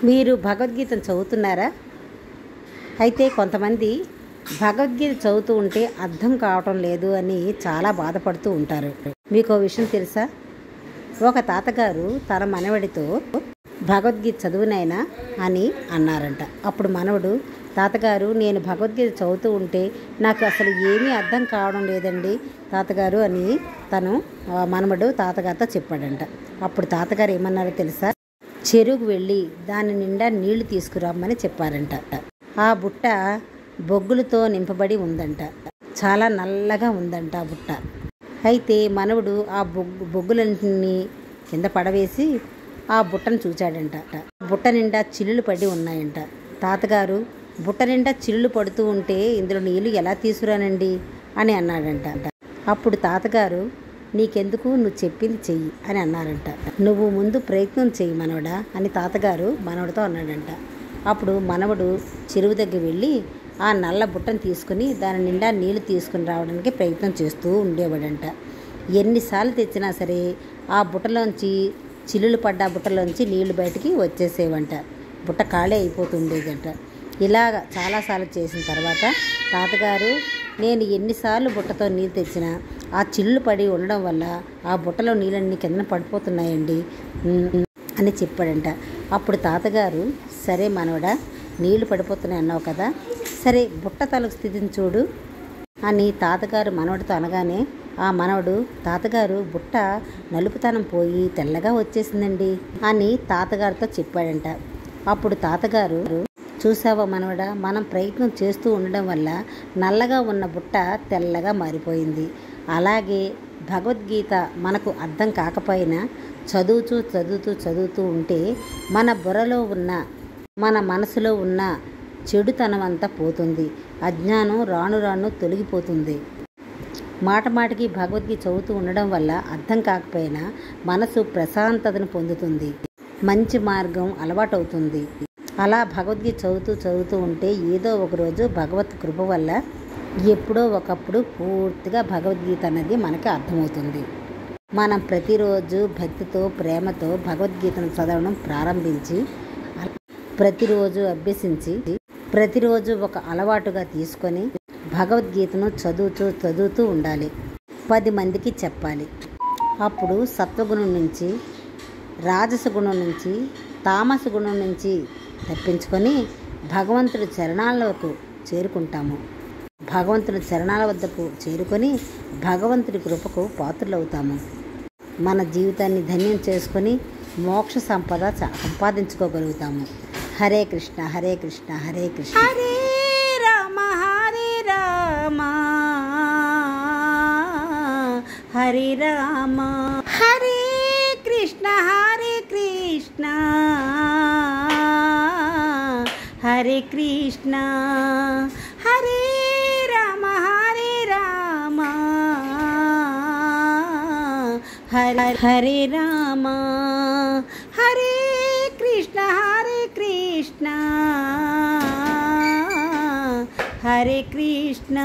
మీరు భగవద్గీతను చదువుతున్నారా? అయితే కొంతమంది భగవద్గీత చదువుతూ ఉంటే అర్థం కావటం లేదు అని చాలా బాధపడుతూ ఉంటారు. మీకు విషయం తెలుసా? ఒక తాతగారు తన మనవడితో భగవద్గీత చదువునైనా అని అన్నారంట. అప్పుడు మనవడు, తాతగారు నేను భగవద్గీత చదువుతూ ఉంటే నాకు అసలు ఏమీ అర్థం కావడం లేదండి తాతగారు అని తను మనవడు తాతగారితో చెప్పాడంట. అప్పుడు తాతగారు ఏమన్నారో తెలుసా? చెరువుకు వెళ్ళి దాని నిండా నీళ్లు తీసుకురమ్మని చెప్పారంట. ఆ బుట్ట బొగ్గులతో నింపబడి ఉందంట. చాలా నల్లగా ఉందంట ఆ బుట్ట. అయితే మనవడు ఆ బొగ్గులన్నింటినీ కింద పడవేసి ఆ బుట్టను చూచాడంట. బుట్ట నిండా చిల్లులు పడి ఉన్నాయంట. తాతగారు, బుట్ట నిండా చిల్లులు పడుతూ ఉంటే ఇందులో నీళ్లు ఎలా తీసుకురానండి అని అన్నాడంట. అప్పుడు తాతగారు, నీకెందుకు, నువ్వు చెప్పింది చెయ్యి అని అన్నారంట. నువ్వు ముందు ప్రయత్నం చెయ్యి మనవడా అని తాతగారు మనవడితో అన్నాడంట. అప్పుడు మనవడు చెరువు దగ్గర వెళ్ళి ఆ నల్ల బుట్టను తీసుకుని దాని నిండా నీళ్లు తీసుకుని రావడానికి ప్రయత్నం చేస్తూ ఉండేవాడంట. ఎన్నిసార్లు తెచ్చినా సరే ఆ బుట్టలోంచి చిల్లులు పడ్డ బుట్టలోంచి నీళ్లు బయటికి వచ్చేసేవంట. బుట్ట ఖాళీ అయిపోతుండేదంట. ఇలాగ చాలాసార్లు చేసిన తర్వాత తాతగారు, నేను ఎన్నిసార్లు బుట్టతో నీళ్ళు తెచ్చినా ఆ చిల్లులు పడి ఉండడం వల్ల ఆ బుట్టలో నీళ్ళన్నీ కింద పడిపోతున్నాయండి అని చెప్పాడంట. అప్పుడు తాతగారు, సరే మనవడా, నీళ్లు పడిపోతున్నాయి అన్నావు కదా, సరే బుట్ట తాలూకు స్థితిని చూడు అని తాతగారు మనవడితో అనగానే ఆ మనవడు, తాతగారు బుట్ట నలుపుతనం పోయి తెల్లగా వచ్చేసిందండి అని తాతగారితో చెప్పాడంట. అప్పుడు తాతగారు, చూసావా మనవడా, మనం ప్రయత్నం చేస్తూ ఉండడం వల్ల నల్లగా ఉన్న బుట్ట తెల్లగా మారిపోయింది. అలాగే భగవద్గీత మనకు అర్థం కాకపోయినా చదువుతూ ఉంటే మన బుర్రలో ఉన్న, మన మనసులో ఉన్న చెడుతనం అంతా పోతుంది. అజ్ఞానం రాను రాను తొలగిపోతుంది. మాటమాటికి భగవద్గీత చదువుతూ ఉండడం వల్ల అర్థం కాకపోయినా మనసు ప్రశాంతతను పొందుతుంది. మంచి మార్గం అలవాటవుతుంది. అలా భగవద్గీత చదువుతూ ఉంటే ఏదో ఒకరోజు భగవత్ కృప వల్ల ఎప్పుడో ఒకప్పుడు పూర్తిగా భగవద్గీత అనేది మనకి అర్థమవుతుంది. మనం ప్రతిరోజు భక్తితో, ప్రేమతో భగవద్గీతను చదవడం ప్రారంభించి ప్రతిరోజు అభ్యసించి ప్రతిరోజు ఒక అలవాటుగా తీసుకొని భగవద్గీతను చదువుతూ ఉండాలి. 10 మందికి చెప్పాలి. అప్పుడు సత్వగుణం నుంచి, రాజస గుణం నుంచి, తామస గుణం నుంచి తప్పించుకొని భగవంతుడి చరణాలకు చేరుకుంటాము. భగవంతుడి చరణాల వద్దకు చేరుకొని భగవంతుడి కృపకు పాత్రులవుతాము. మన జీవితాన్ని ధన్యం చేసుకొని మోక్ష సంపద సంపాదించుకోగలుగుతాము. హరే కృష్ణ హరే కృష్ణ హరే కృష్ణ హరే రామ హరే రామ హరే కృష్ణ హరే కృష్ణ హరే రామ హరే రామ హరే కృష్ణ హరే కృష్ణ.